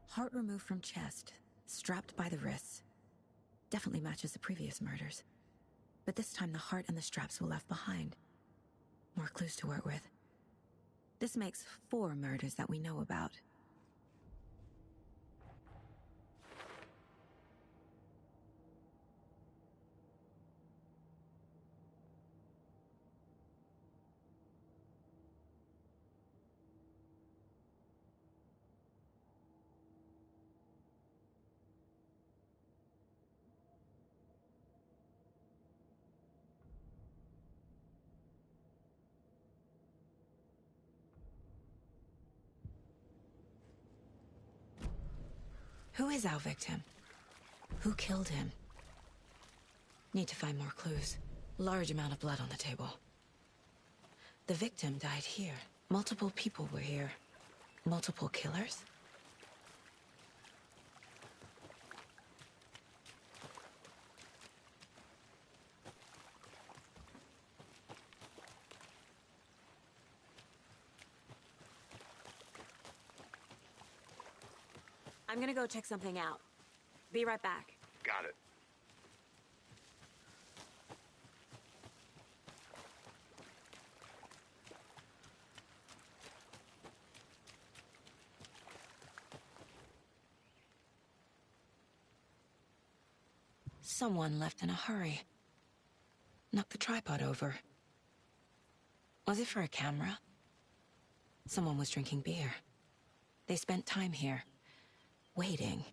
Heart removed from chest, strapped by the wrists. Definitely matches the previous murders. But this time the heart and the straps were left behind. More clues to work with. This makes 4 murders that we know about. Who is our victim? Who killed him? Need to find more clues. Large amount of blood on the table. The victim died here. Multiple people were here. Multiple killers? I'm gonna go check something out. Be right back. Got it. Someone left in a hurry. Knocked the tripod over. Was it for a camera? Someone was drinking beer. They spent time here, waiting.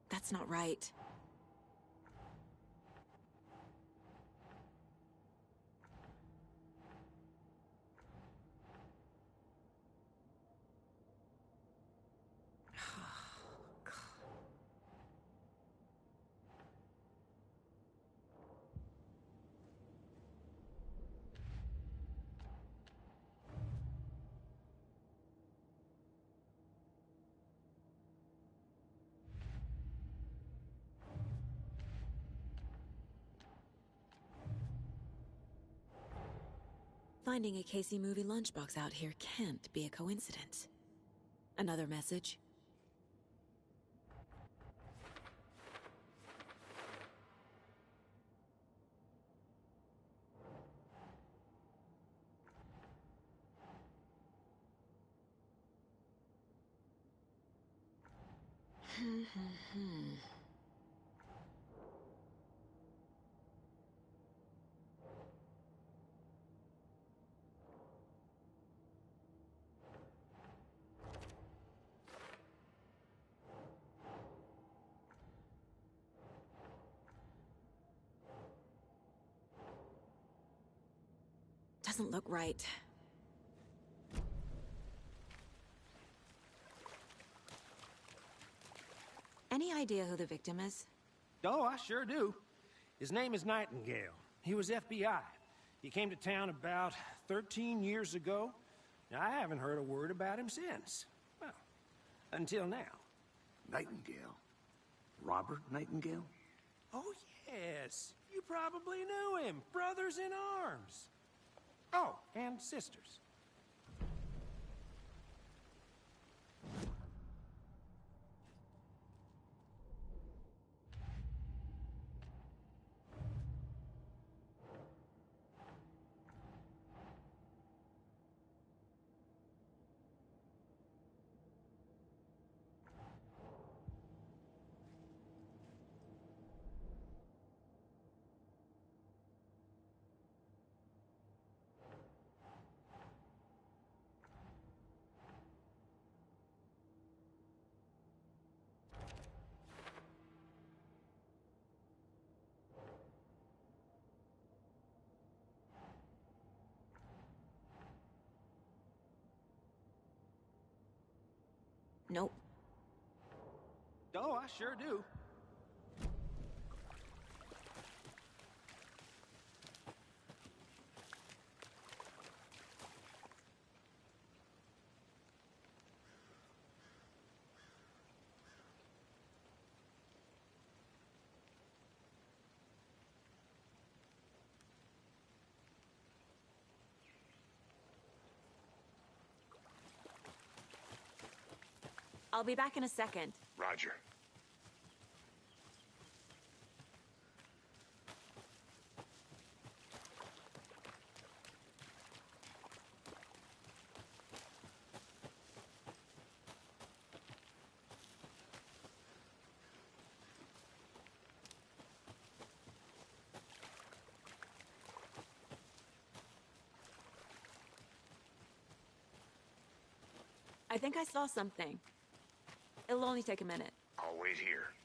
That's not right. Finding a Casey movie lunchbox out here can't be a coincidence. Another message? Doesn't look right. Any idea who the victim is? Oh, I sure do. His name is Nightingale. He was FBI. He came to town about 13 years ago. Now, I haven't heard a word about him since. Well, until now. Nightingale? Robert Nightingale? Oh, yes. You probably knew him. Brothers in arms. Oh, and sisters. Nope. Oh, I sure do. I'll be back in a second. Roger. I think I saw something. It'll only take a minute. I'll wait here.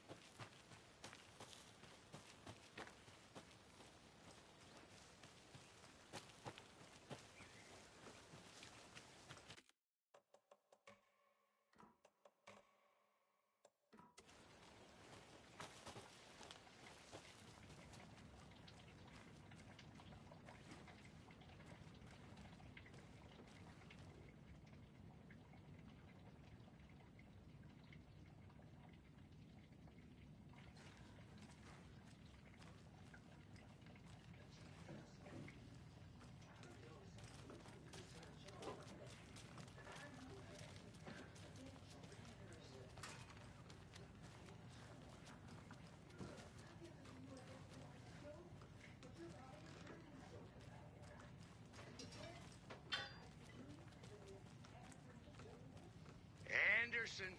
Anderson.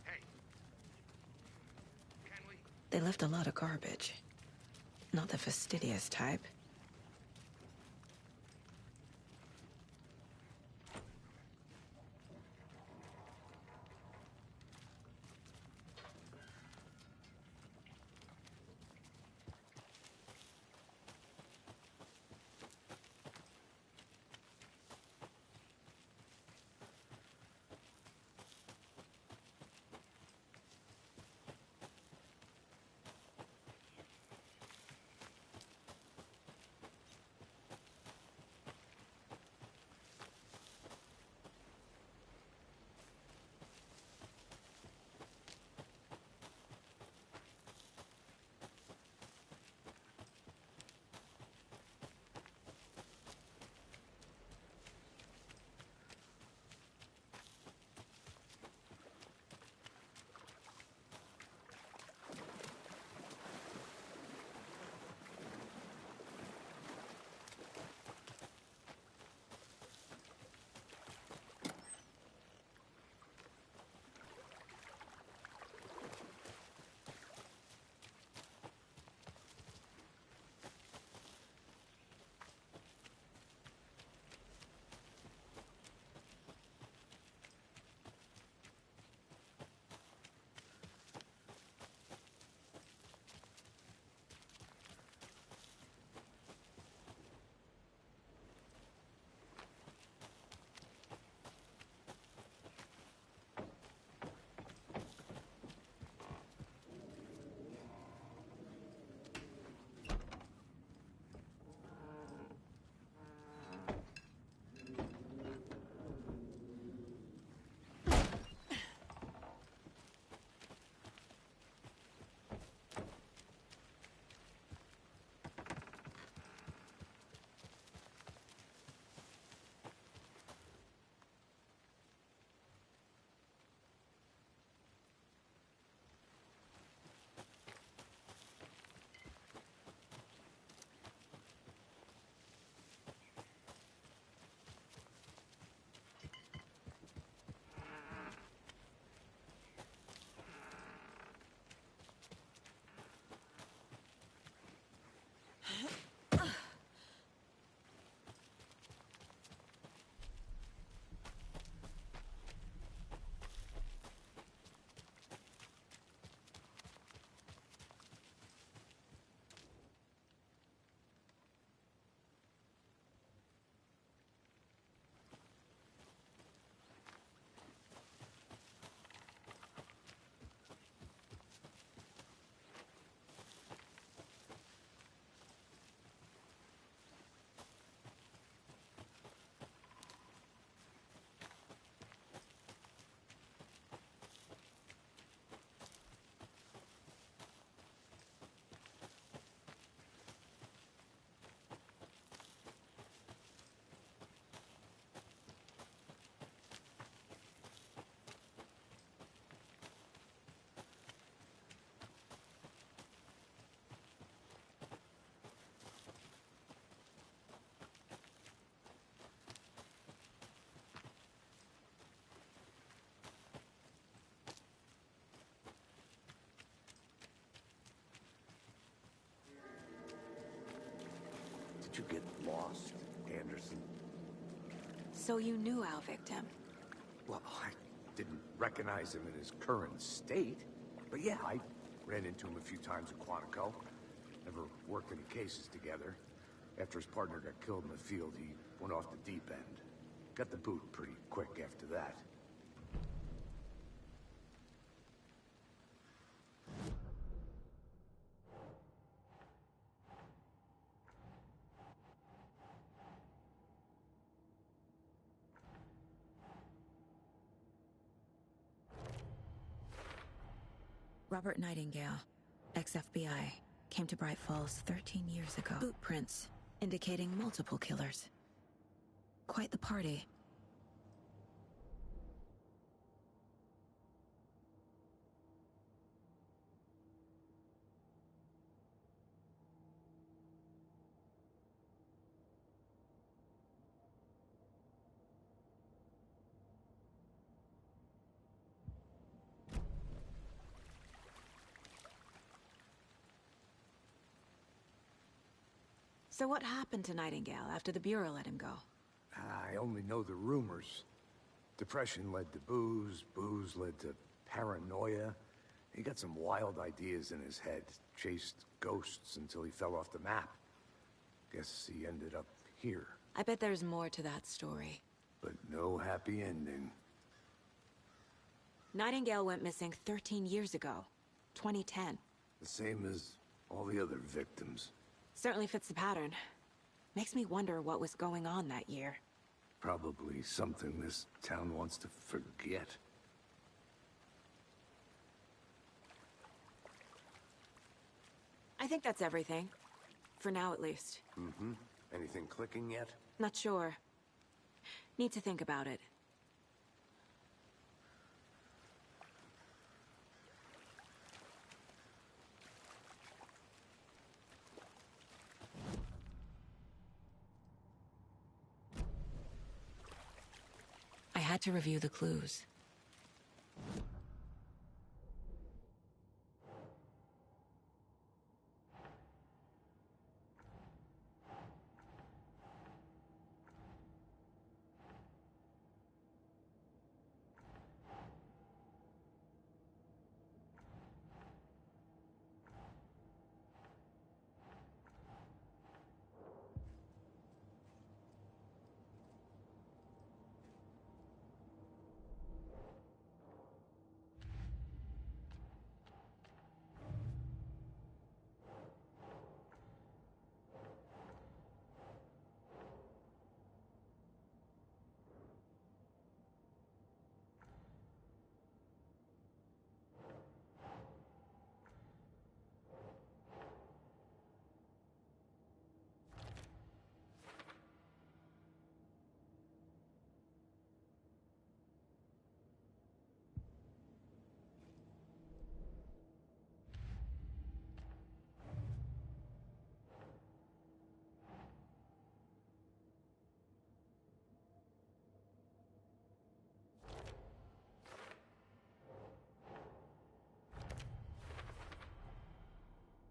Hey. Can we... They left a lot of garbage. Not the fastidious type. you get lost, Anderson? So you knew our victim. Well, I didn't recognize him in his current state. But yeah, I ran into him a few times at Quantico. Never worked any cases together. After his partner got killed in the field, he went off the deep end. Got the boot pretty quick after that. Robert Nightingale, ex-FBI, came to Bright Falls 13 years ago. Boot prints, indicating multiple killers. Quite the party. So what happened to Nightingale after the Bureau let him go? I only know the rumors. Depression led to booze, booze led to paranoia. He got some wild ideas in his head, chased ghosts until he fell off the map. Guess he ended up here. I bet there's more to that story. But no happy ending. Nightingale went missing 13 years ago. 2010. The same as all the other victims. Certainly fits the pattern. Makes me wonder what was going on that year. Probably something this town wants to forget. I think that's everything. For now, at least. Mm-hmm. Anything clicking yet? Not sure. Need to think about it. I had to review the clues.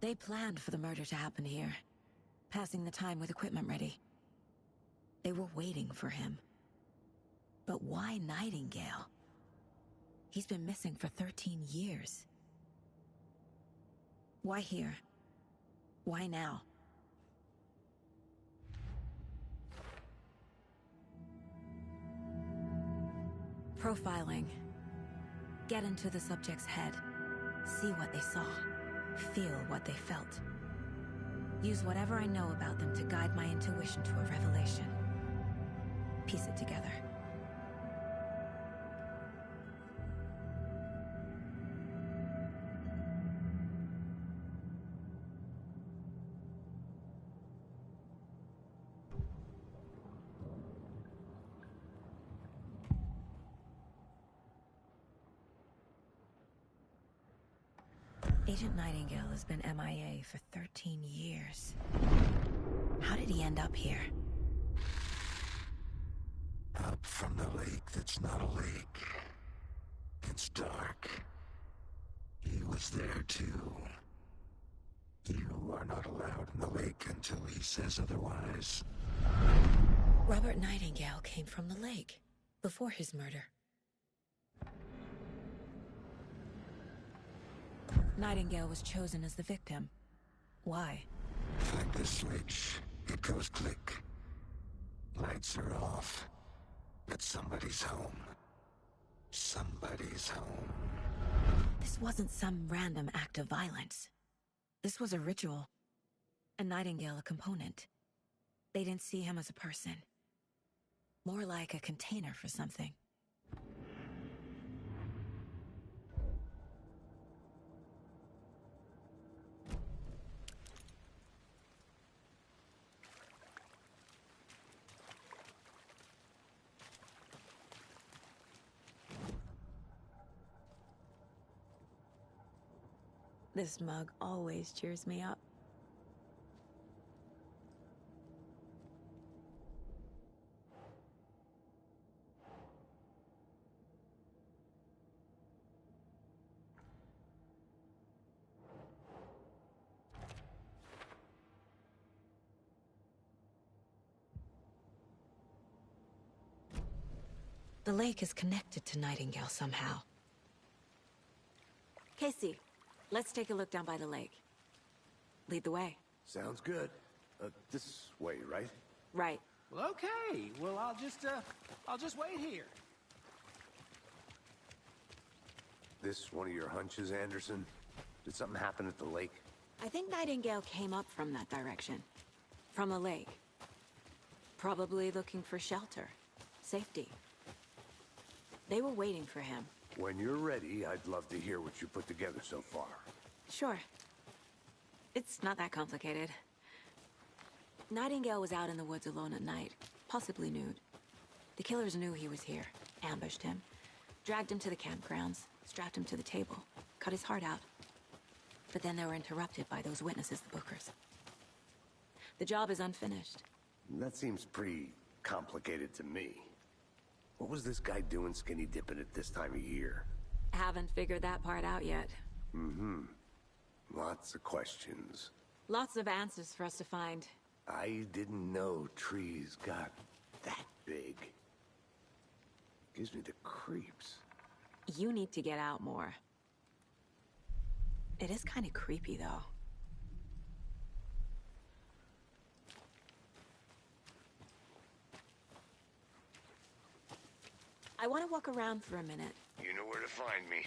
They planned for the murder to happen here, passing the time with equipment ready. They were waiting for him. But why Nightingale? He's been missing for 13 years. Why here? Why now? Profiling. Get into the subject's head. See what they saw. Feel what they felt. Use whatever I know about them to guide my intuition to a revelation. Piece it together. Agent Nightingale has been MIA for 13 years. How did he end up here? Up from the lake that's not a lake. It's dark. He was there too. He are not allowed in the lake until he says otherwise. Robert Nightingale came from the lake, before his murder. Nightingale was chosen as the victim. Why? Flick the switch, it goes click. Lights are off. But somebody's home. Somebody's home. This wasn't some random act of violence. This was a ritual. And Nightingale a component. They didn't see him as a person. More like a container for something. This mug always cheers me up. The lake is connected to Nightingale somehow. Casey, let's take a look down by the lake. Lead the way. Sounds good. This way, right? Right. Well, okay. Well, I'll just wait here. This one of your hunches, Anderson? Did something happen at the lake? I think Nightingale came up from that direction. From the lake. Probably looking for shelter. Safety. They were waiting for him. When you're ready, I'd love to hear what you put together so far. Sure. It's not that complicated. Nightingale was out in the woods alone at night, possibly nude. The killers knew he was here, ambushed him, dragged him to the campgrounds, strapped him to the table, cut his heart out. But then they were interrupted by those witnesses, the Bookers. The job is unfinished. That seems pretty complicated to me. What was this guy doing skinny dipping at this time of year? Haven't figured that part out yet. Mm-hmm. Lots of questions. Lots of answers for us to find. I didn't know trees got that big. Gives me the creeps. You need to get out more. It is kind of creepy, though. I want to walk around for a minute. You know where to find me.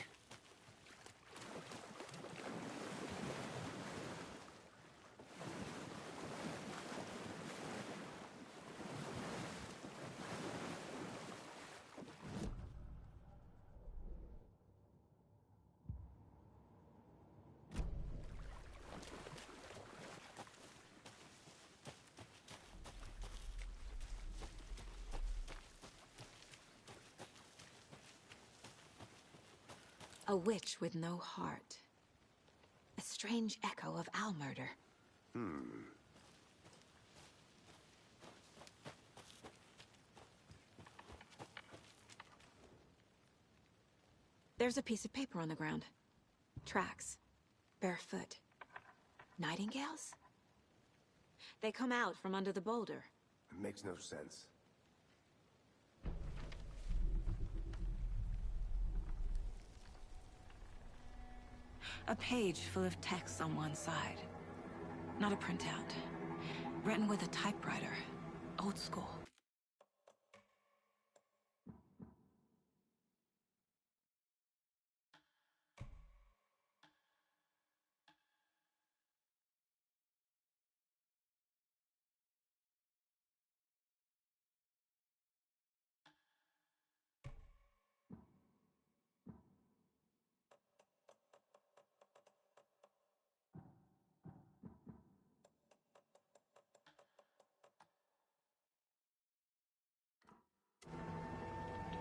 A witch with no heart. A strange echo of owl murder. There's a piece of paper on the ground. Tracks. Barefoot. Nightingales? They come out from under the boulder. It makes no sense. A page full of text on one side. Not a printout. Written with a typewriter. Old school.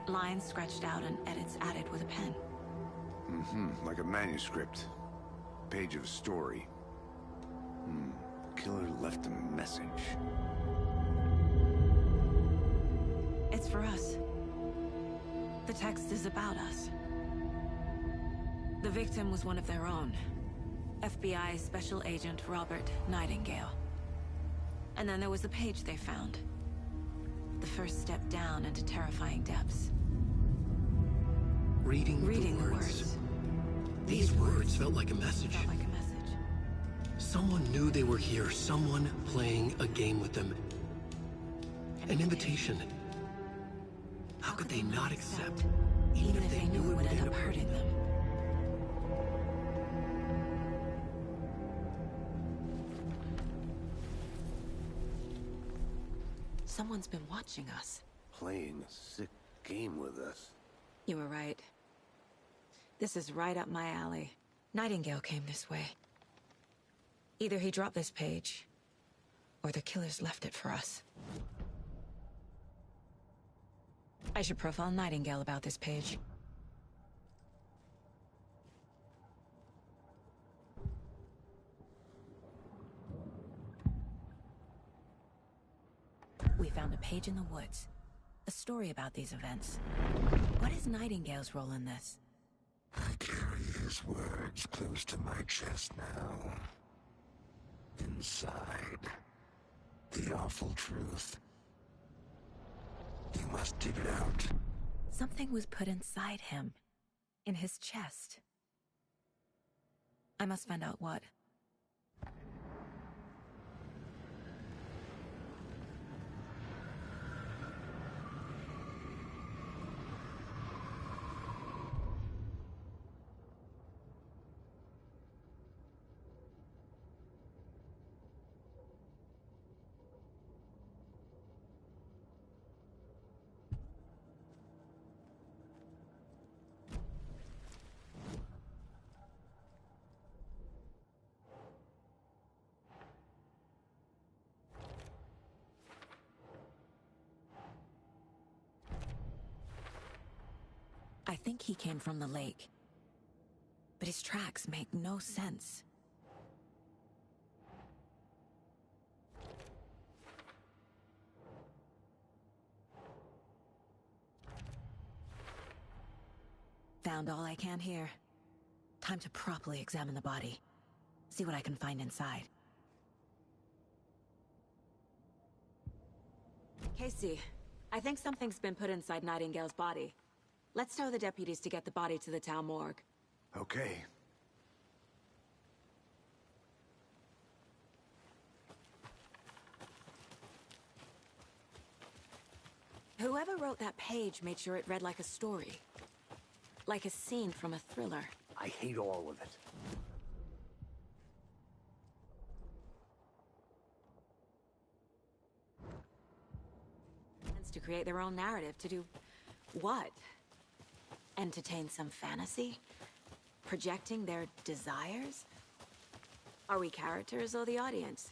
Lines scratched out and edits added with a pen. Mm-hmm. Like a manuscript. Page of a story. Killer left a message. It's for us. The text is about us. The victim was one of their own. FBI Special Agent Robert Nightingale. And then there was the page they found. The first step down into terrifying depths. Reading the words. These words felt like a message. Felt like a message. Someone knew they were here, someone playing a game with them. An invitation. How could they not accept, even if they knew it would end up hurting them? Someone's been watching us. Playing a sick game with us. You were right. This is right up my alley. Nightingale came this way. Either he dropped this page, or the killers left it for us. I should profile Nightingale about this page. We found a page in the woods. A story about these events. What is Nightingale's role in this? I carry his words close to my chest now. Inside, the awful truth. You must dig it out. Something was put inside him. In his chest. I must find out what. I think he came from the lake. But his tracks make no sense. Found all I can here. Time to properly examine the body. See what I can find inside. Casey, I think something's been put inside Nightingale's body. Let's tell the deputies to get the body to the town morgue. Okay. Whoever wrote that page made sure it read like a story. Like a scene from a thriller. I hate all of it. To create their own narrative, to do what? Entertain some fantasy? Projecting their desires? Are we characters or the audience?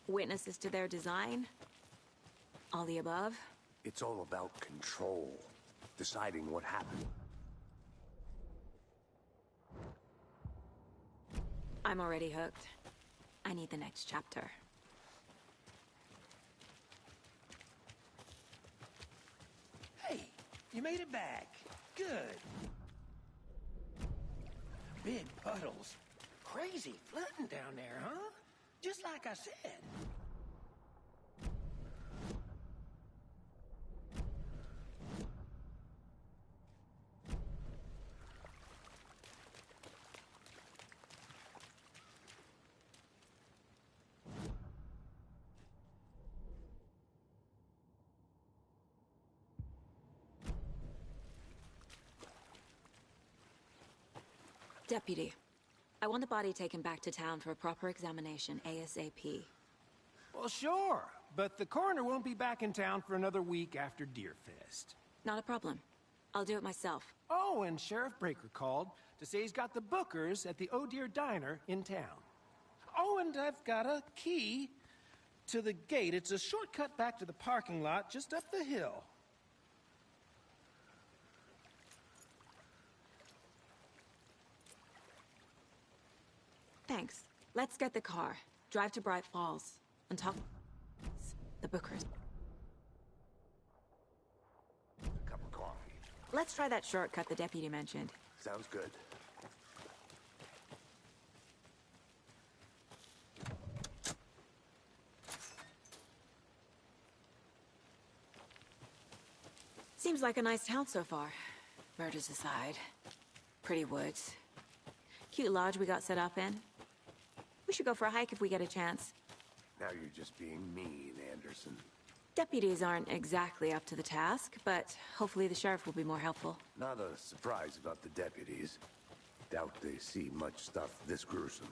Witnesses to their design? All the above? It's all about control. Deciding what happened. I'm already hooked. I need the next chapter. Hey, you made it back. Good. Big puddles. Crazy flooding down there, huh? Just like I said. Deputy, I want the body taken back to town for a proper examination ASAP. Well, sure, but the coroner won't be back in town for another week after Deerfest. Not a problem. I'll do it myself. Oh, and Sheriff Breaker called to say he's got the Bookers at the Oh Deer Diner in town. Oh, and I've got a key to the gate. It's a shortcut back to the parking lot just up the hill. Thanks. Let's get the car. Drive to Bright Falls. And talk... the Bookers. A cup of coffee. Let's try that shortcut the deputy mentioned. Sounds good. Seems like a nice town so far. Murders aside. Pretty woods. Cute lodge we got set up in. We should go for a hike if we get a chance. Now you're just being mean, Anderson. Deputies aren't exactly up to the task, but hopefully the sheriff will be more helpful. Not a surprise about the deputies. Doubt they see much stuff this gruesome.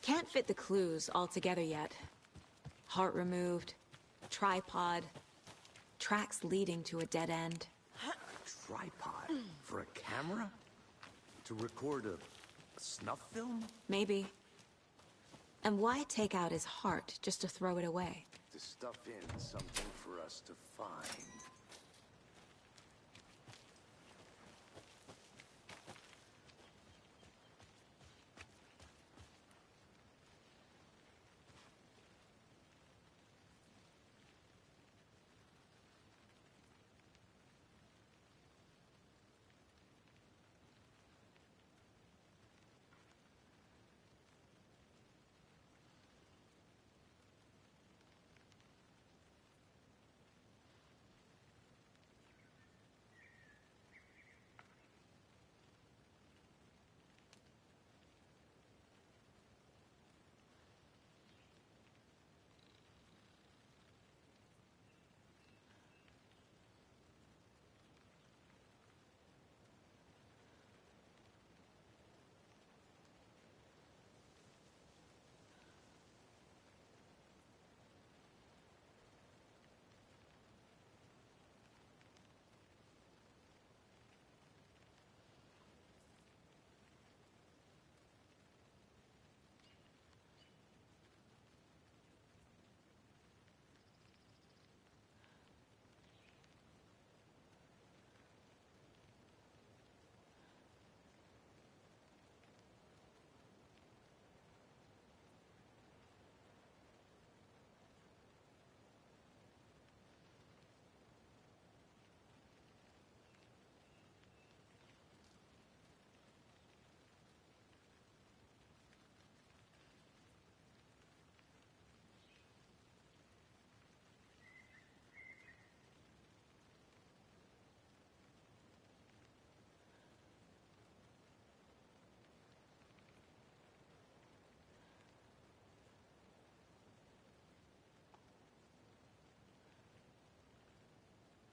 Can't fit the clues all together yet. Heart removed, tripod, tracks leading to a dead end. Tripod? For a camera? To record a snuff film? Maybe. And why take out his heart just to throw it away? To stuff in something for us to find.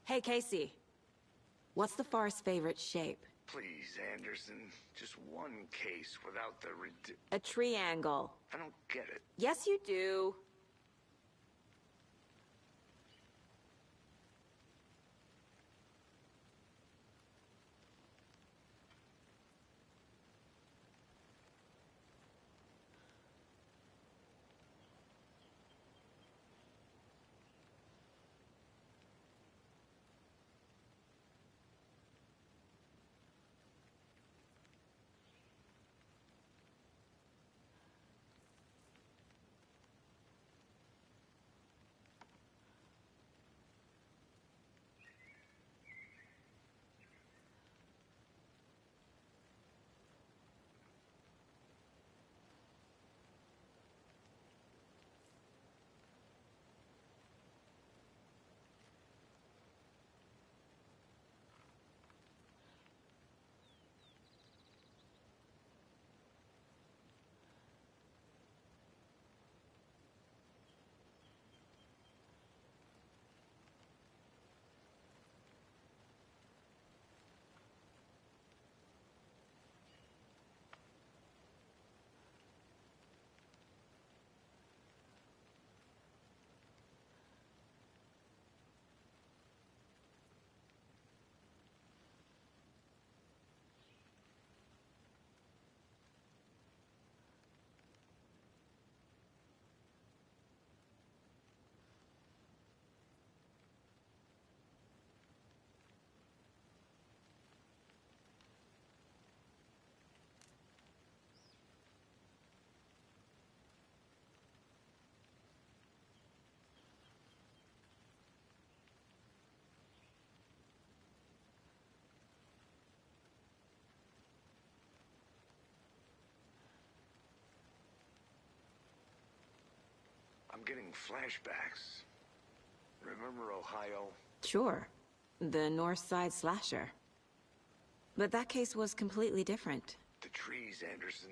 Hey, Casey. What's the far's favorite shape? Please, Anderson. Just one case without the A triangle. I don't get it. Yes, you do. getting flashbacks. Remember Ohio? Sure. The North Side slasher. But that case was completely different. The trees, Anderson.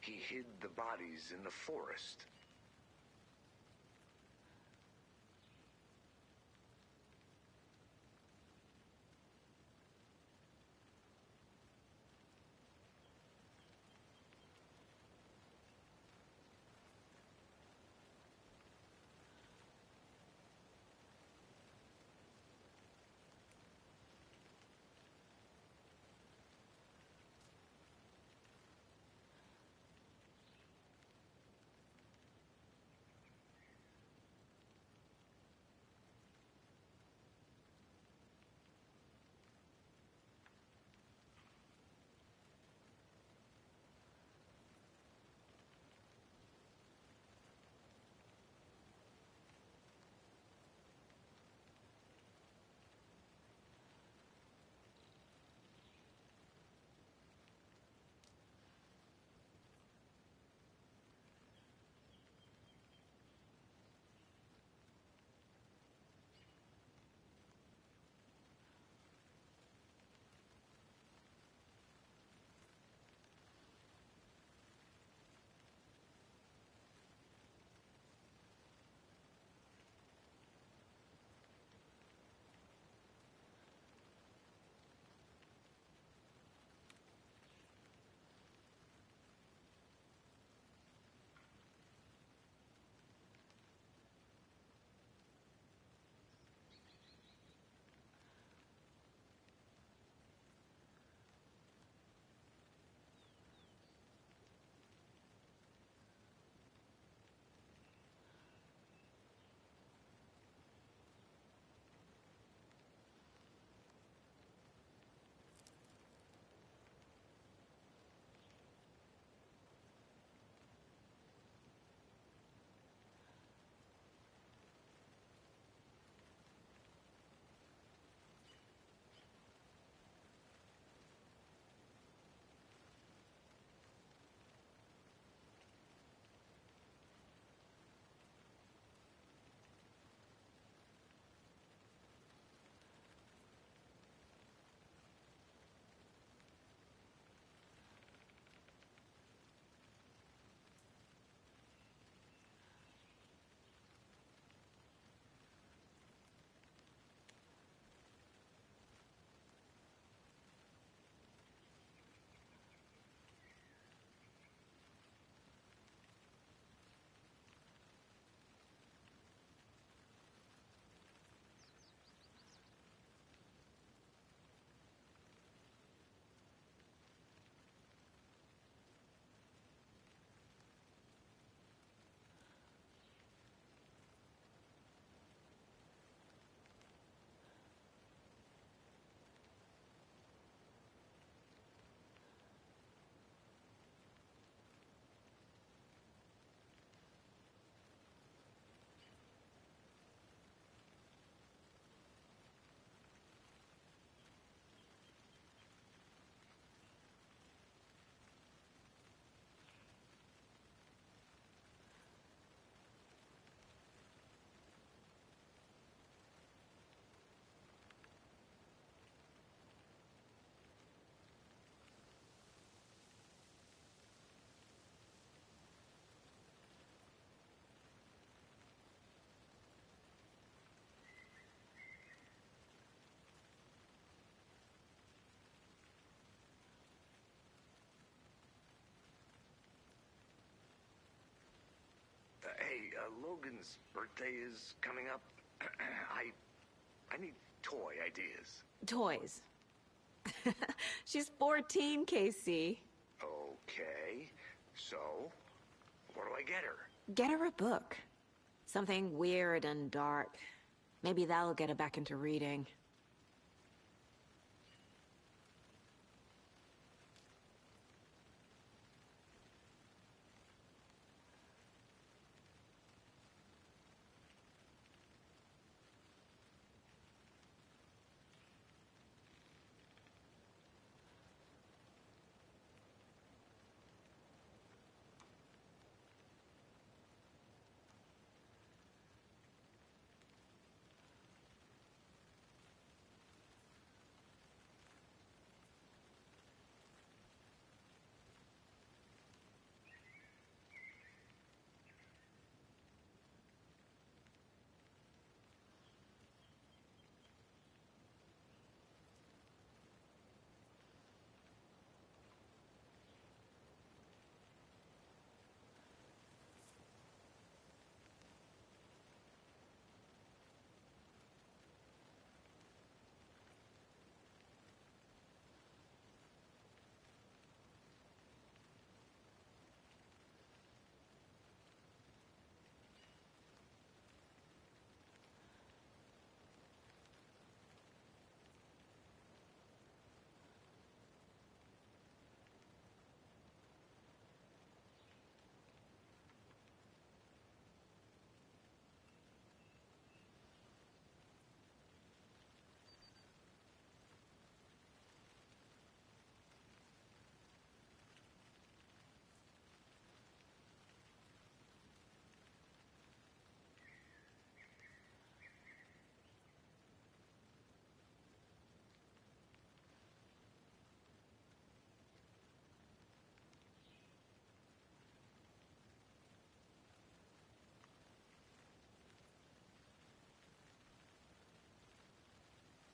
He hid the bodies in the forest. Hey, Logan's birthday is coming up. I need toy ideas. Toys. She's 14, Casey. Okay, so what do I get her? Get her a book. Something weird and dark. Maybe that'll get her back into reading.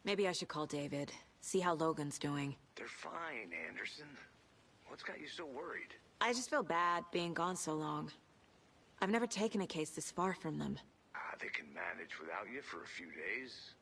Maybe I should call David, see how Logan's doing. They're fine, Anderson. What's got you so worried? I just feel bad being gone so long. I've never taken a case this far from them. They can manage without you for a few days.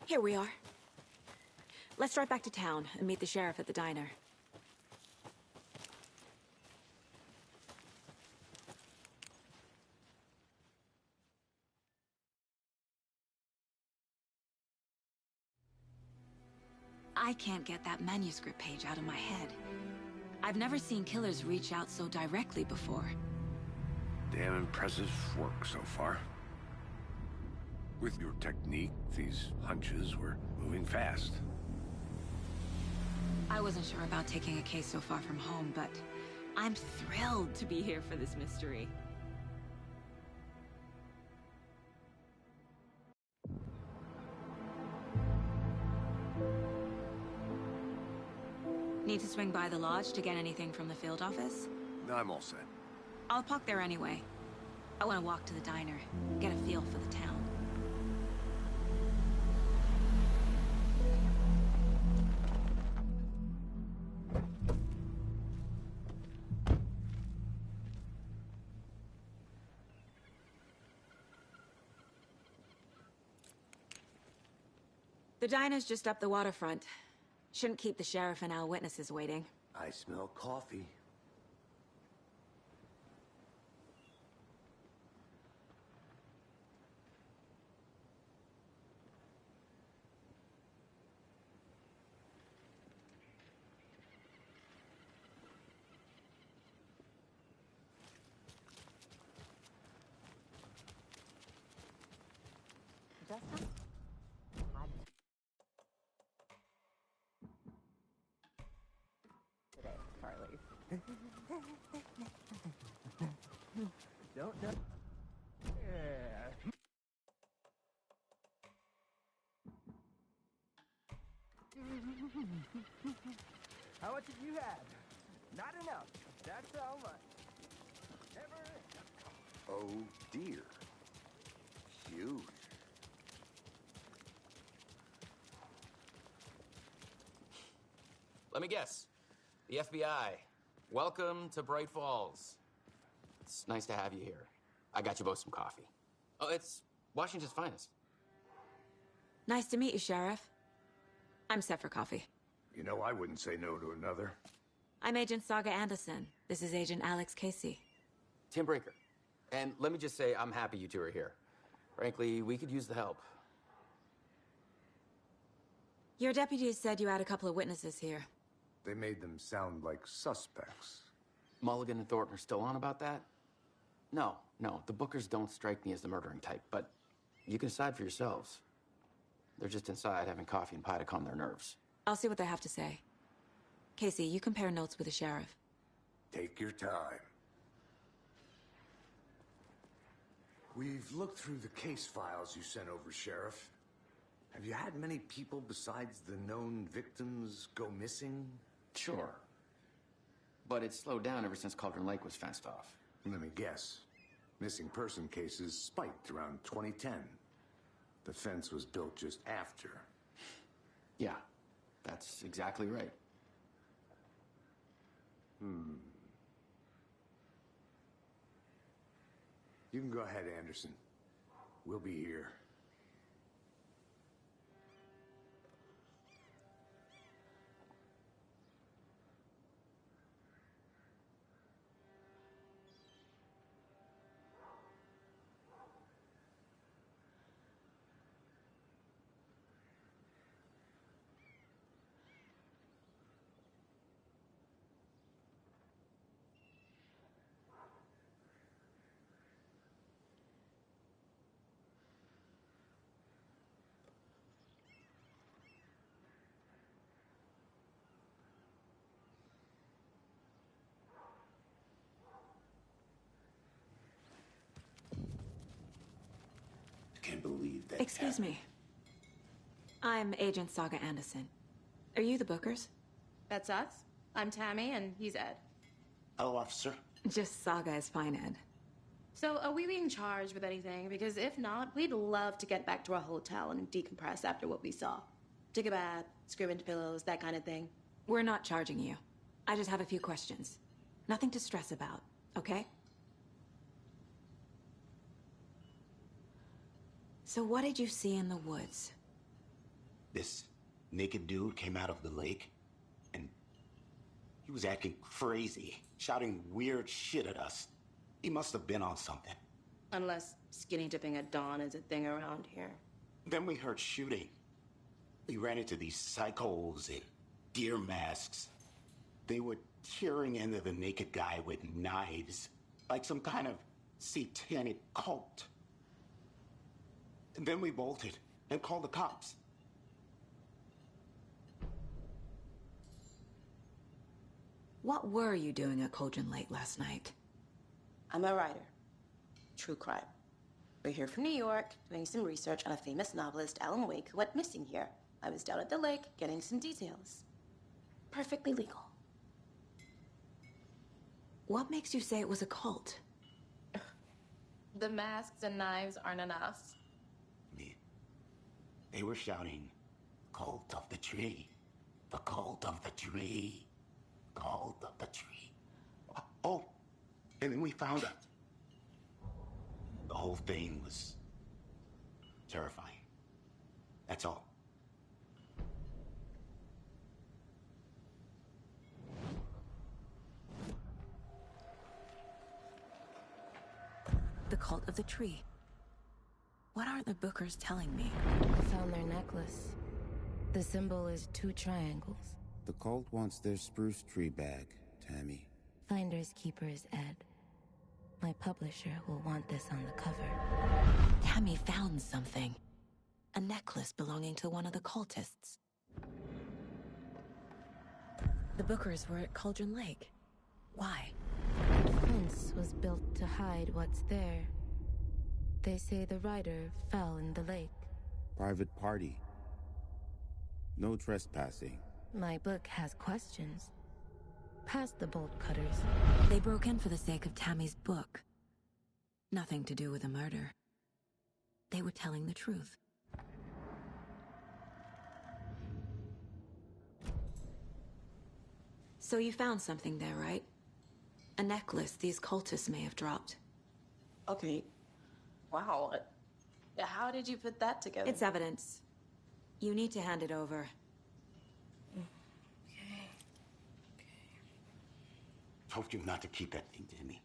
Here we are. Let's drive back to town and meet the sheriff at the diner. I can't get that manuscript page out of my head. I've never seen killers reach out so directly before. Damn impressive work so far. With your technique, these hunches were moving fast. I wasn't sure about taking a case so far from home, but I'm thrilled to be here for this mystery. Need to swing by the lodge to get anything from the field office? No, I'm all set. I'll park there anyway. I want to walk to the diner, get a feel for the town. The diner's just up the waterfront. Shouldn't keep the sheriff and our witnesses waiting. I smell coffee. Don't know. Yeah. How much have you had? Not enough. That's how much. Never. Oh dear. Huge. Let me guess. The FBI. Welcome to Bright Falls. It's nice to have you here. I got you both some coffee. Oh, it's Washington's finest. Nice to meet you, Sheriff. I'm set for coffee. You know, I wouldn't say no to another. I'm Agent Saga Anderson. This is Agent Alex Casey. Tim Breaker. And let me just say, I'm happy you two are here. Frankly, we could use the help. Your deputies said you had a couple of witnesses here. They made them sound like suspects. Mulligan and Thornton are still on about that? No, the Bookers don't strike me as the murdering type, but you can decide for yourselves. They're just inside having coffee and pie to calm their nerves. I'll see what they have to say. Casey, you compare notes with the sheriff. Take your time. We've looked through the case files you sent over, Sheriff. Have you had many people besides the known victims go missing? Sure. But it's slowed down ever since Cauldron Lake was fenced off. Let me guess. Missing person cases spiked around 2010. The fence was built just after. Yeah, that's exactly right. You can go ahead, Anderson. We'll be here. Can't believe that. Excuse me. I'm Agent Saga Anderson. Are you the Bookers? That's us. I'm Tammy, and he's Ed. Hello, officer. Just Saga is fine, Ed. So, are we being charged with anything? Because if not, we'd love to get back to our hotel and decompress after what we saw. Take a bath, scream into pillows, that kind of thing. We're not charging you. I just have a few questions. Nothing to stress about, okay? So what did you see in the woods? This naked dude came out of the lake, and he was acting crazy, shouting weird shit at us. He must have been on something. Unless skinny dipping at dawn is a thing around here. Then we heard shooting. We ran into these psychos in deer masks. They were tearing into the naked guy with knives, like some kind of satanic cult. And then we bolted and called the cops. What were you doing at Cauldron Lake last night? I'm a writer. True crime. We're here from New York, doing some research on a famous novelist, Alan Wake, who went missing here. I was down at the lake, getting some details. Perfectly legal. What makes you say it was a cult? The masks and knives aren't enough. They were shouting, "Cult of the tree, the cult of the tree, cult of the tree." Oh, and then we found it. The whole thing was terrifying. That's all. The cult of the tree. What are the Bookers telling me? I found their necklace. The symbol is 2 triangles. The cult wants their spruce tree back, Tammy. Finders keepers, Ed. My publisher will want this on the cover. Tammy found something. A necklace belonging to one of the cultists. The Bookers were at Cauldron Lake. Why? The fence was built to hide what's there. They say the writer fell in the lake. Private party. No trespassing. My book has questions. Past the bolt cutters. They broke in for the sake of Tammy's book. Nothing to do with a murder. They were telling the truth. So you found something there, right? A necklace these cultists may have dropped. Okay. Wow. How did you put that together? It's evidence. You need to hand it over. Told you not to keep that thing to me.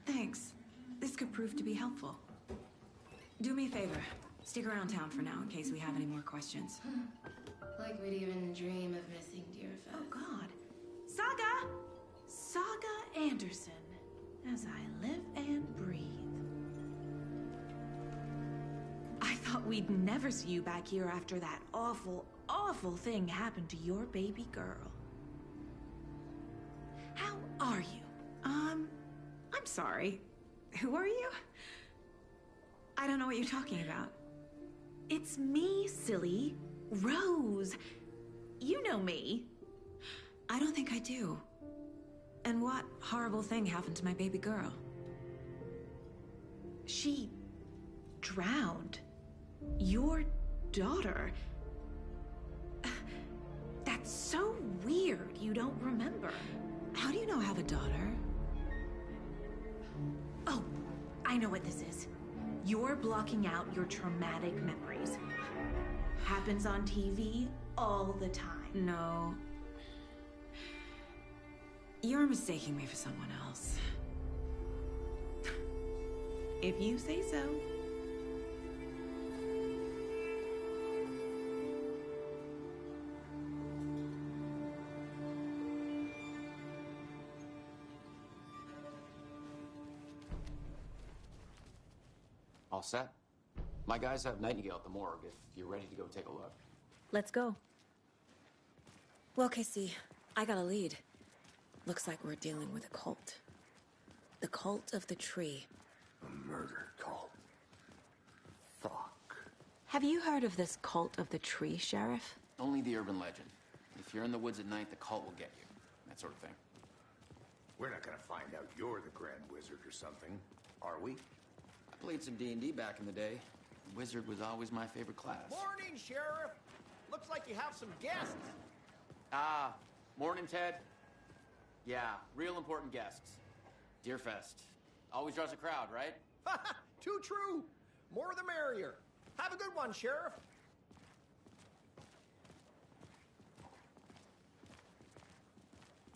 Thanks. This could prove to be helpful. Do me a favor. Stick around town for now in case we have any more questions. Like we'd even dream of missing Deerfest. Oh, God. Saga! Saga Anderson. As I live and breathe. I thought we'd never see you back here after that awful, awful thing happened to your baby girl. How are you? I'm sorry. Who are you? I don't know what you're talking about. It's me, silly. Rose. You know me. I don't think I do. And what horrible thing happened to my baby girl? She drowned. Your daughter. That's so weird you don't remember. How do you know I have a daughter? Oh, I know what this is. You're blocking out your traumatic memories. Happens on TV all the time. No. You're mistaking me for someone else. If you say so. All set? My guys have Nightingale at the morgue if you're ready to go take a look. Let's go. Well, Casey, I got a lead. Looks like we're dealing with a cult. The Cult of the Tree. A murder cult. Fuck. Have you heard of this Cult of the Tree, Sheriff? Only the urban legend. If you're in the woods at night, the cult will get you. That sort of thing. We're not gonna find out you're the Grand Wizard or something, are we? I played some D&D back in the day. Wizard was always my favorite class. Morning, Sheriff. Looks like you have some guests. Ah, morning, Ted. Yeah, real important guests. Deerfest. Always draws a crowd, right? Too true. More the merrier. Have a good one, Sheriff.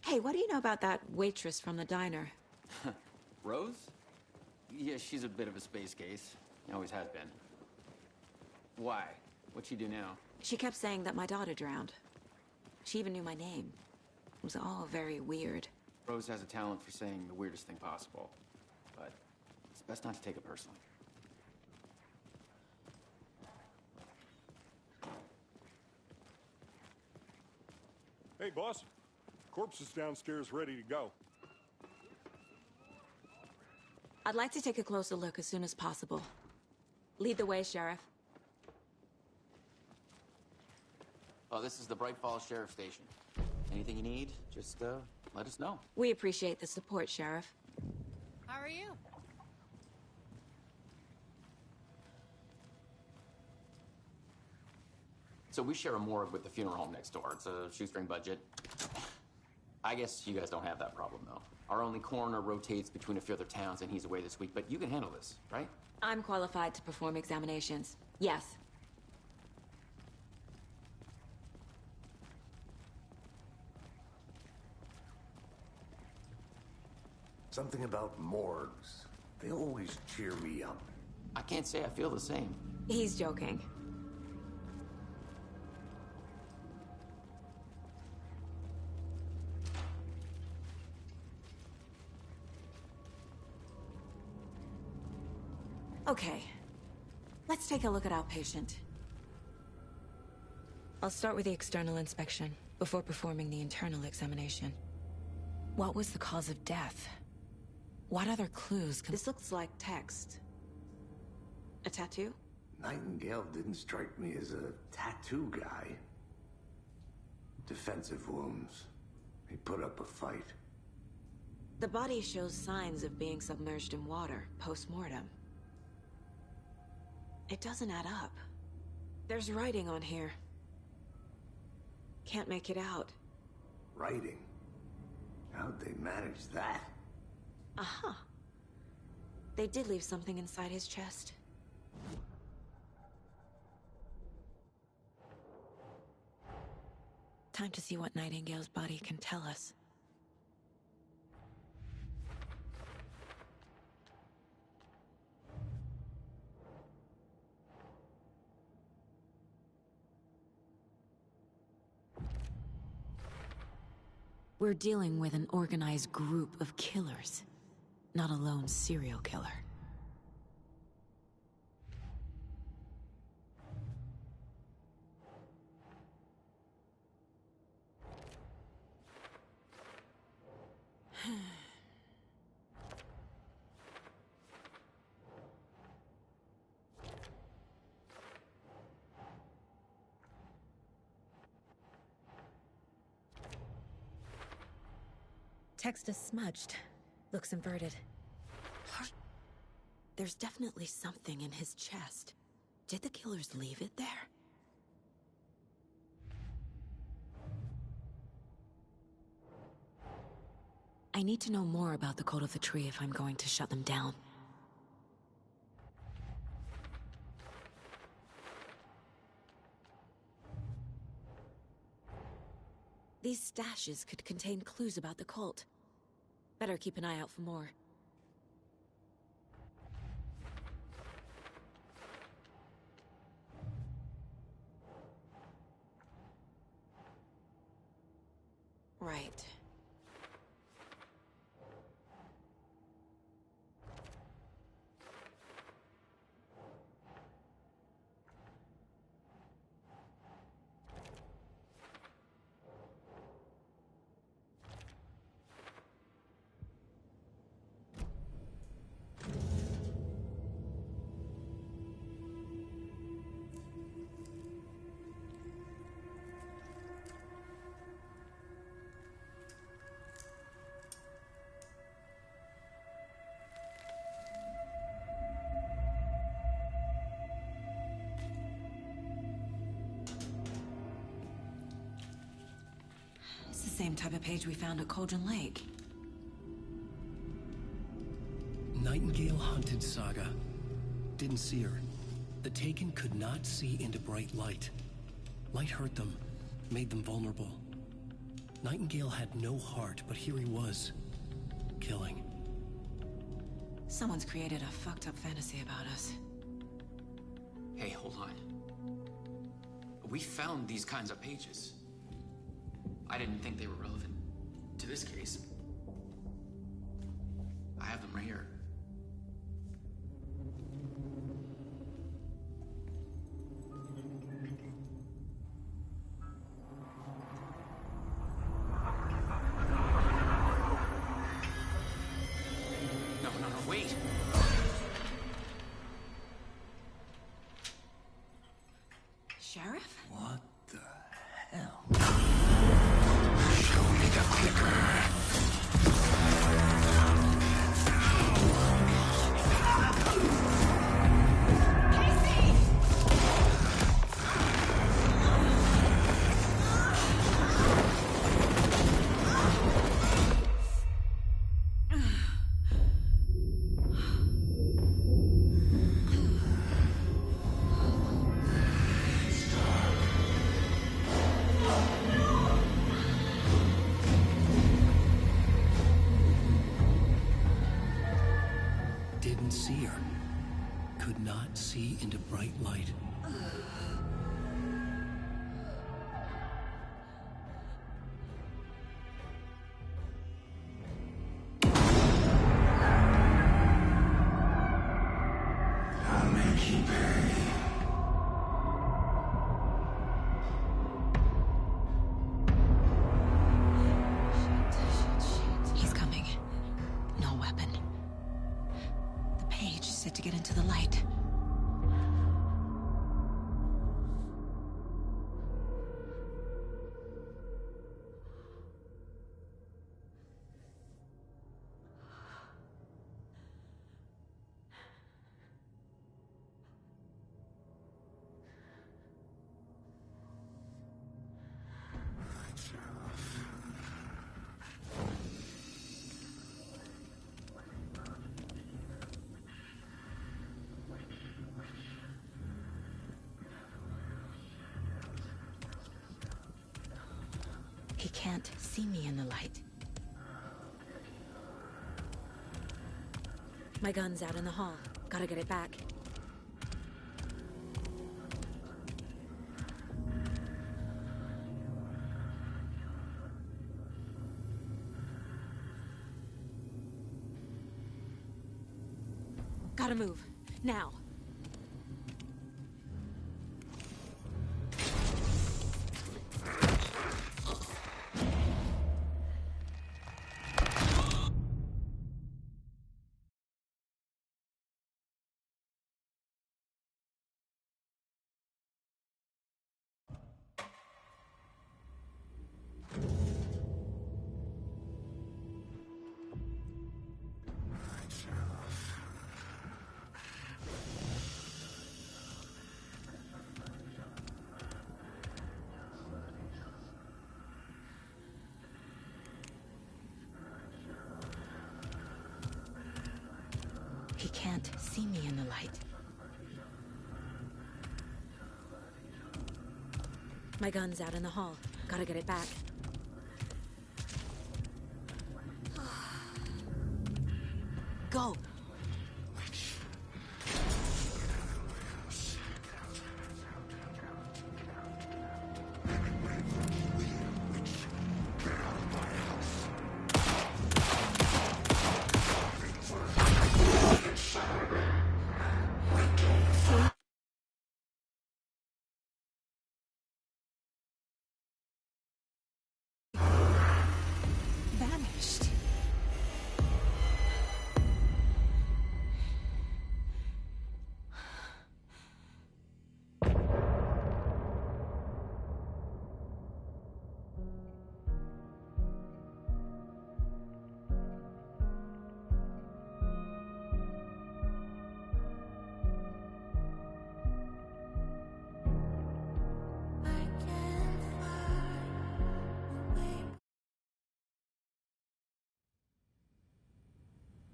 Hey, what do you know about that waitress from the diner? Rose? Yeah, she's a bit of a space case. Always has been. Why? What'd she do now? She kept saying that my daughter drowned. She even knew my name. It was all very weird. Rose has a talent for saying the weirdest thing possible. But it's best not to take it personally. Hey, boss. Corpse is downstairs ready to go. I'd like to take a closer look as soon as possible. Lead the way, Sheriff. Oh, this is the Bright Falls Sheriff Station. Anything you need, just let us know. We appreciate the support, Sheriff. How are you? So we share a morgue with the funeral home next door. It's a shoestring budget. I guess you guys don't have that problem, though. Our only coroner rotates between a few other towns, and he's away this week, but you can handle this, right? I'm qualified to perform examinations. Yes. Something about morgues. They always cheer me up. I can't say I feel the same. He's joking. Okay. Let's take a look at our patient. I'll start with the external inspection before performing the internal examination. What was the cause of death? What other clues can... This looks like text. A tattoo? Nightingale didn't strike me as a tattoo guy. Defensive wounds. He put up a fight. The body shows signs of being submerged in water post-mortem. It doesn't add up. There's writing on here. Can't make it out. Writing? How'd they manage that? Uh-huh. They did leave something inside his chest. Time to see what Nightingale's body can tell us. We're dealing with an organized group of killers, not a lone serial killer. Text is smudged. Looks inverted. There's definitely something in his chest. Did the killers leave it there? I need to know more about the Cult of the Tree if I'm going to shut them down. These stashes could contain clues about the cult. Better keep an eye out for more. Right. same type of page we found at Cauldron Lake. Nightingale hunted Saga. Didn't see her. The Taken could not see into bright light. Light hurt them, made them vulnerable. Nightingale had no heart, but here he was, killing. Someone's created a fucked up fantasy about us. Hey, hold on. We found these kinds of pages. I didn't think they were relevant to this case. I have them right here. No, wait! Sheriff? What the hell? Show me the clicker. Didn't see her. Could not see into bright light. I'll make you pay. He's coming. No weapon. The page said to get into the light. He can't see me in the light. My gun's out in the hall. Gotta get it back. Gotta move. Now. He can't see me in the light. My gun's out in the hall. Gotta get it back. Go! Vanished.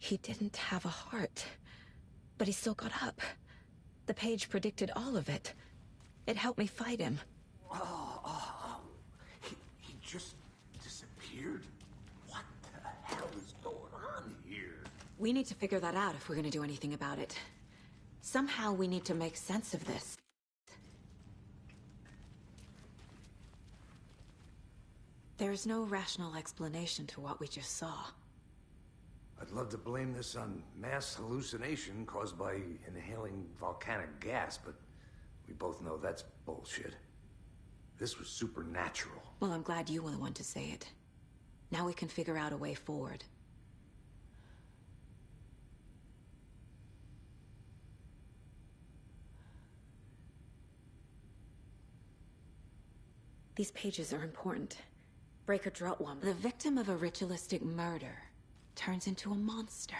He didn't have a heart, but he still got up. The page predicted all of it. It helped me fight him. He just disappeared? What the hell is going on here? We need to figure that out if we're gonna do anything about it. Somehow we need to make sense of this. There's no rational explanation to what we just saw. I'd love to blame this on mass hallucination caused by inhaling volcanic gas, but we both know that's bullshit. This was supernatural. Well, I'm glad you were the one to say it. Now we can figure out a way forward. These pages are important. Breaker dropped one. The victim of a ritualistic murder turns into a monster.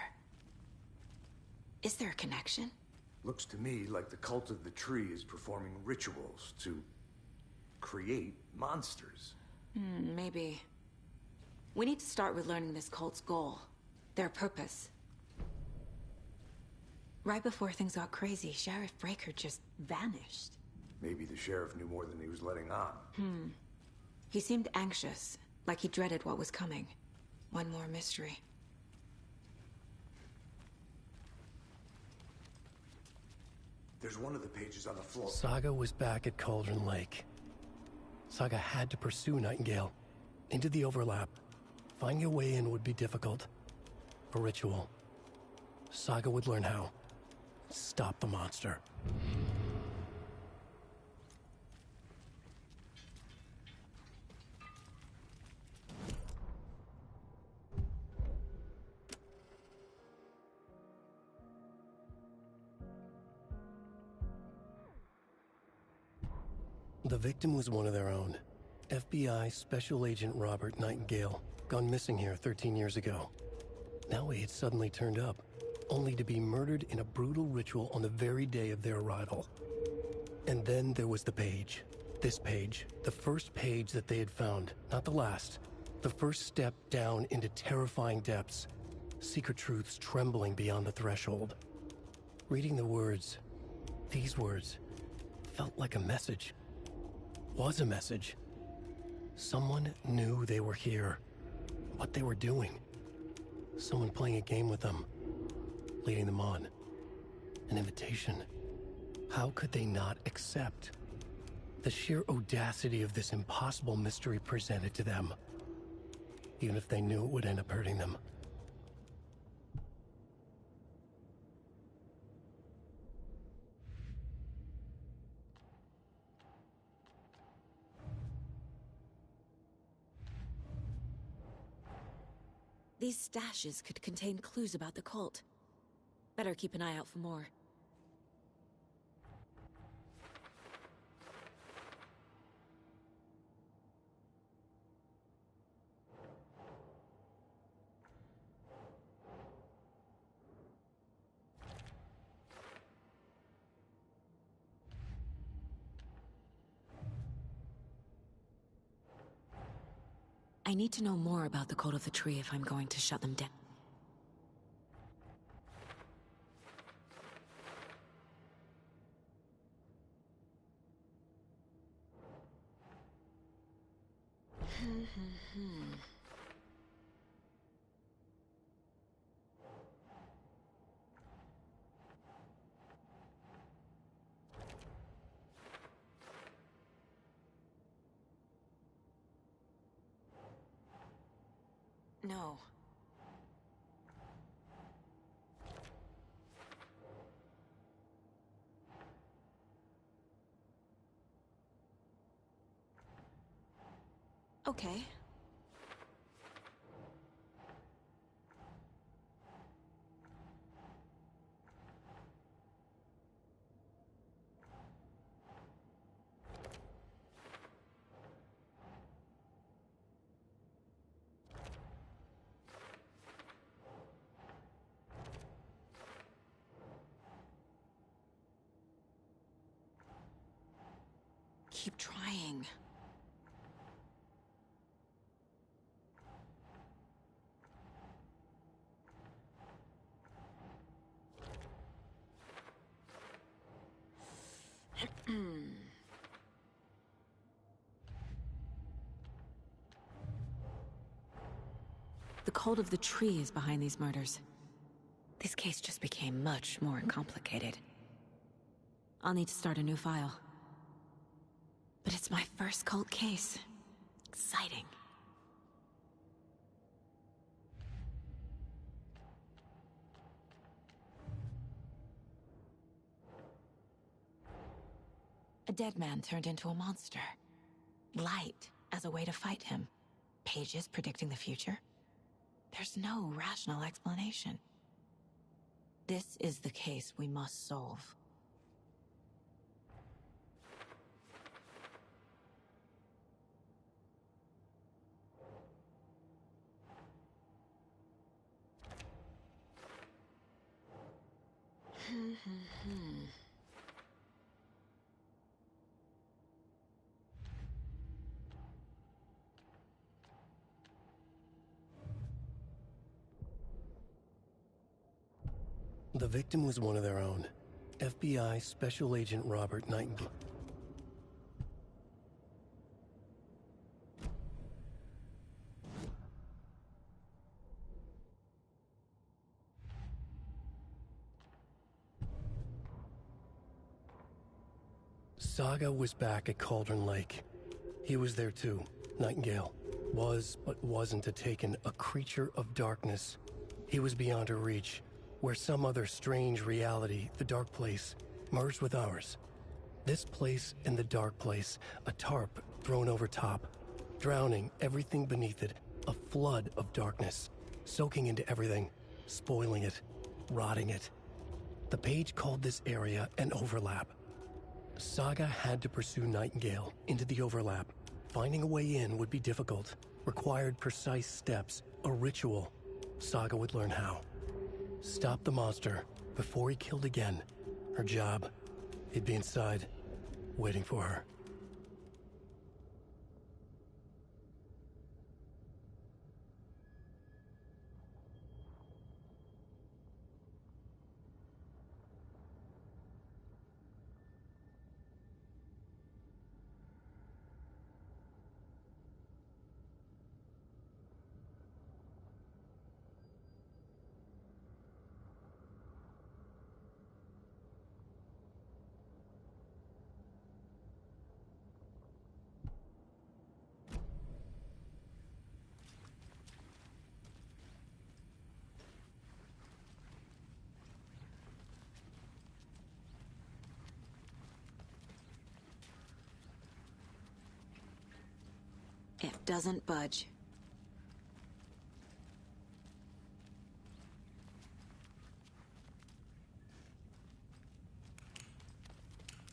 Is there a connection? Looks to me like the cult of the tree is performing rituals to create monsters. Maybe. We need to start with learning this cult's goal. Their purpose. Right before things got crazy, Sheriff Breaker just vanished. Maybe the sheriff knew more than he was letting on. He seemed anxious, like he dreaded what was coming. One more mystery. There's one of the pages on the floor. Saga was back at Cauldron Lake. Saga had to pursue Nightingale. Into the overlap. Finding a way in would be difficult. A ritual. Saga would learn how. Stop the monster. The victim was one of their own. FBI Special Agent Robert Nightingale, gone missing here 13 years ago. Now he had suddenly turned up, only to be murdered in a brutal ritual on the very day of their arrival. And then there was the page. This page, the first page that they had found, not the last. The first step down into terrifying depths. Secret truths trembling beyond the threshold. Reading the words, these words, felt like a message. Was a message. Someone knew they were here. What they were doing. Someone playing a game with them. Leading them on. An invitation. How could they not accept? The sheer audacity of this impossible mystery presented to them. Even if they knew it would end up hurting them. These stashes could contain clues about the cult. Better keep an eye out for more. I need to know more about the Cult of the Tree if I'm going to shut them down. No. Okay. Keep trying. cult of the tree is behind these murders. This case just became much more complicated. I'll need to start a new file. But it's my first cult case. Exciting. A dead man turned into a monster. Light as a way to fight him. Pages predicting the future. There's no rational explanation. This is the case we must solve. The victim was one of their own. FBI Special Agent Robert Nightingale. Saga was back at Cauldron Lake. He was there too. Nightingale was, but wasn't a Taken, a creature of darkness. He was beyond her reach, where some other strange reality, the Dark Place, merged with ours. This place and the Dark Place, a tarp thrown over top, drowning everything beneath it, a flood of darkness, soaking into everything, spoiling it, rotting it. The page called this area an overlap. Saga had to pursue Nightingale into the overlap. Finding a way in would be difficult, required precise steps, a ritual. Saga would learn how. Stop the monster before he killed again. Her job, he'd be inside, waiting for her. It doesn't budge.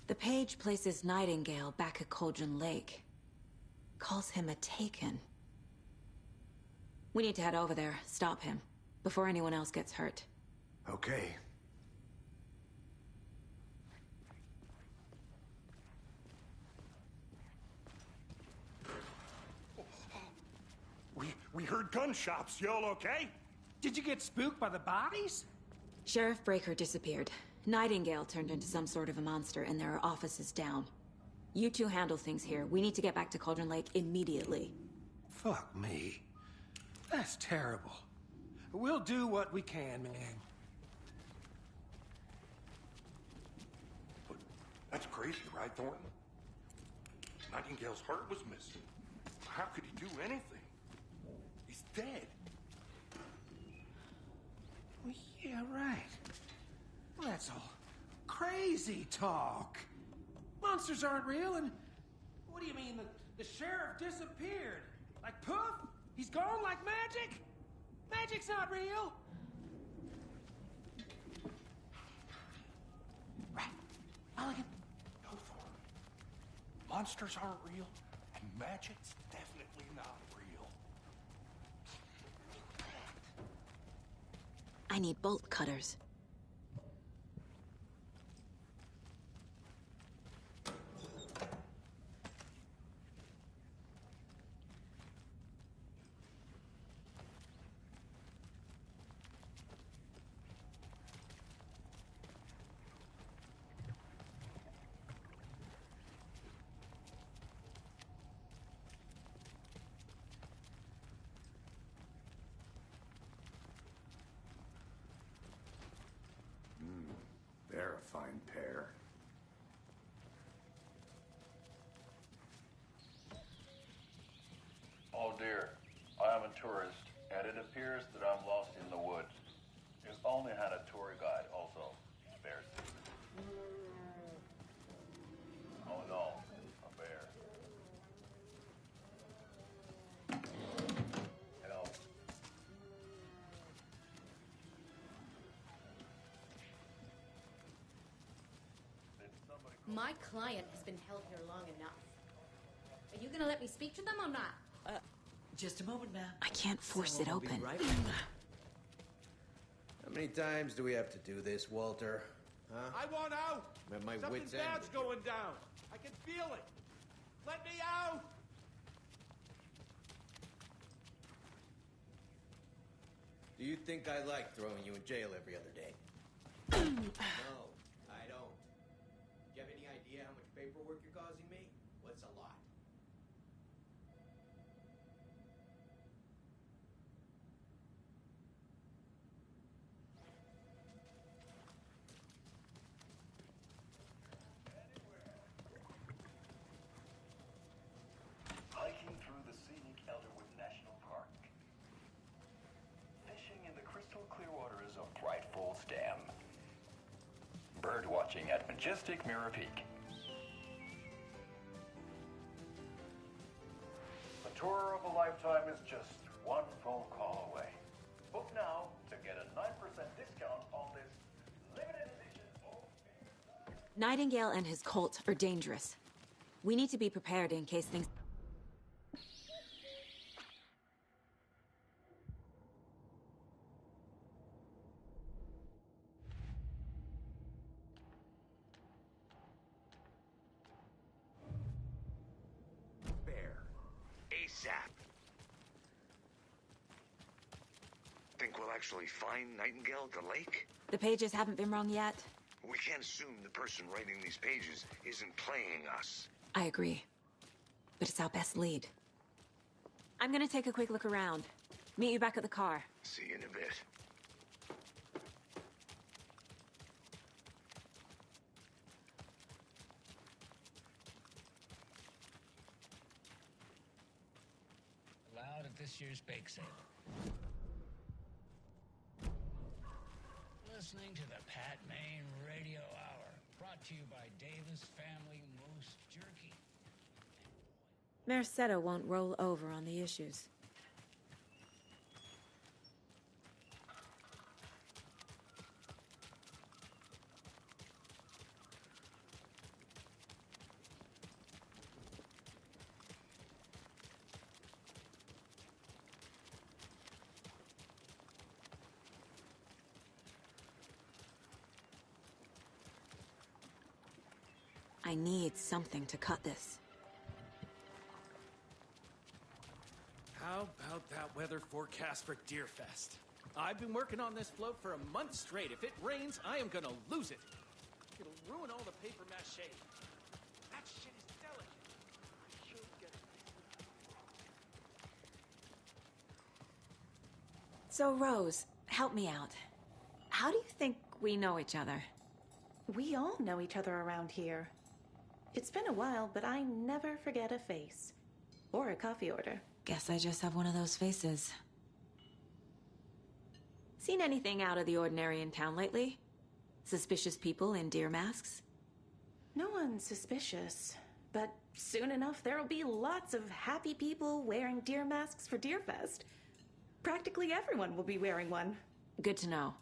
The page places Nightingale back at Cauldron Lake. Calls him a Taken. We need to head over there, stop him, before anyone else gets hurt. Okay. We heard gunshots. Y'all okay? Did you get spooked by the bodies? Sheriff Breaker disappeared. Nightingale turned into some sort of a monster, and there are offices down. You two handle things here. We need to get back to Cauldron Lake immediately. Fuck me. That's terrible. We'll do what we can, man. But that's crazy, right, Thornton? Nightingale's heart was missing. How could he do anything? He's dead. Well, yeah, right. Well, that's all crazy talk. Monsters aren't real, and what do you mean? The sheriff disappeared? Like poof? He's gone like magic? Magic's not real. Right. Mulligan. No, Thornton. Monsters aren't real, and magic's definitely not real. I need bolt cutters. I'm lost in the woods. You only had a tour guide, also. Bears. Oh no, a bear. Hello. My client has been held here long enough. Are you gonna let me speak to them or not? Just a moment, ma'am. I can't force Someone it will be open. right with you. How many times do we have to do this, Walter? Huh? I want out! I'm at my Something wit's end. bad's going down. I can feel it. Let me out! Do you think I like throwing you in jail every other day? No, I don't. Do you have any idea how much paperwork you're causing me? What's a lot? Hiking through the scenic Elderwood National Park. Fishing in the crystal clear waters of Bright Falls Dam. Bird watching at majestic Mirror Peak. The tour of a lifetime is just one phone call away. Book now to get a 9% discount on this limited edition. Nightingale and his cult are dangerous. We need to be prepared in case things... Bear. ASAP. Think we'll actually find Nightingale at the lake? The pages haven't been wrong yet. We can't assume the person writing these pages isn't playing us. I agree. But it's our best lead. I'm gonna take a quick look around. Meet you back at the car. See you in a bit. Allowed at this year's bake sale. Listening to the Pat Maine Radio Hour, brought to you by Davis Family Moose Jerky. Merced won't roll over on the issues. I need something to cut this. How about that weather forecast for Deerfest? I've been working on this float for a month straight. If it rains, I am gonna lose it. It'll ruin all the paper mache. That shit is delicate. I should get it. So, Rose, help me out. How do you think we know each other? We all know each other around here. It's been a while, but I never forget a face. Or a coffee order. Guess I just have one of those faces. Seen anything out of the ordinary in town lately? Suspicious people in deer masks? No one's suspicious. But soon enough, there'll be lots of happy people wearing deer masks for Deerfest. Practically everyone will be wearing one. Good to know.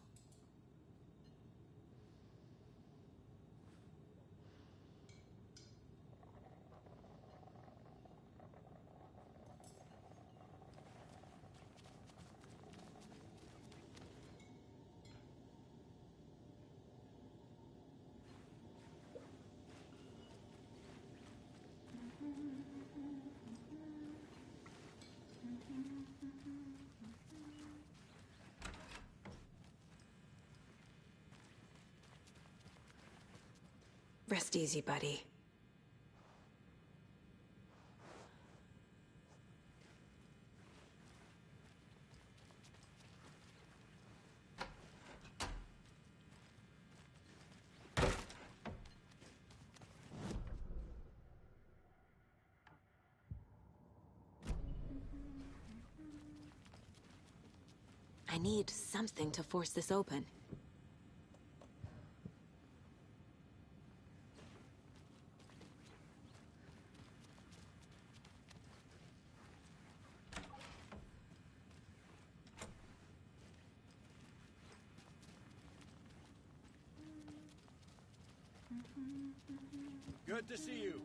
Rest easy, buddy. I I need something to force this open. Good to see you.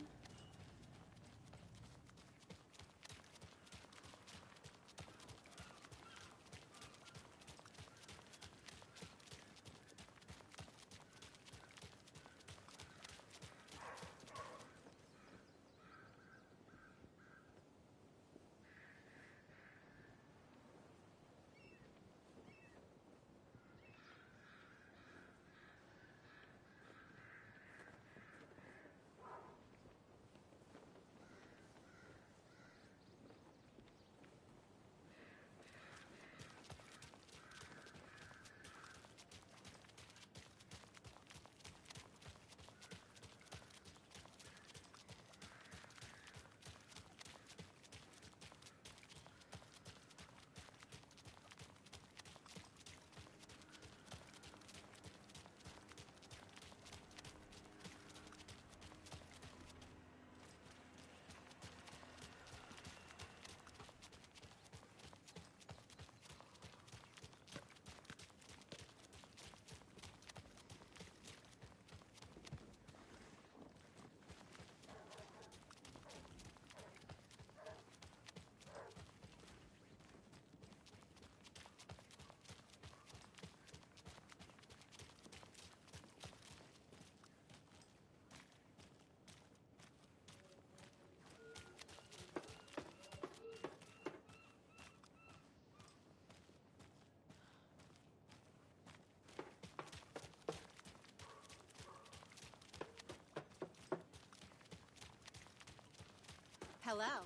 Hello.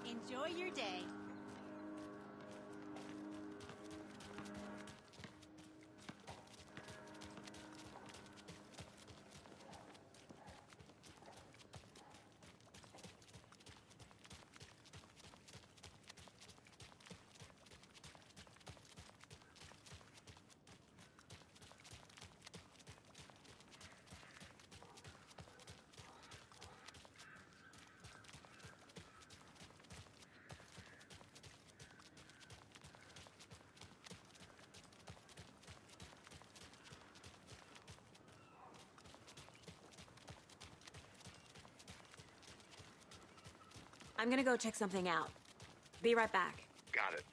Enjoy your day. I'm gonna go check something out. Be right back. Got it.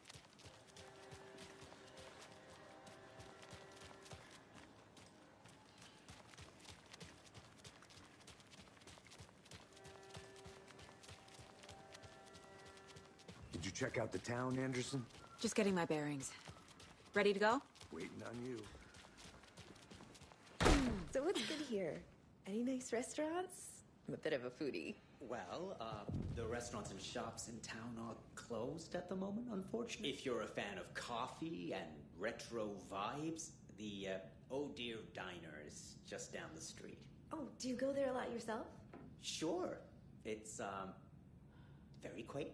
Did you check out the town, Anderson? Just getting my bearings. Ready to go? Waiting on you. So what's good here? Any nice restaurants? I'm a bit of a foodie. Well, the restaurants and shops in town are closed at the moment, unfortunately. If you're a fan of coffee and retro vibes, the Oh Dear Diner is just down the street. Oh, do you go there a lot yourself? Sure. It's, very quaint.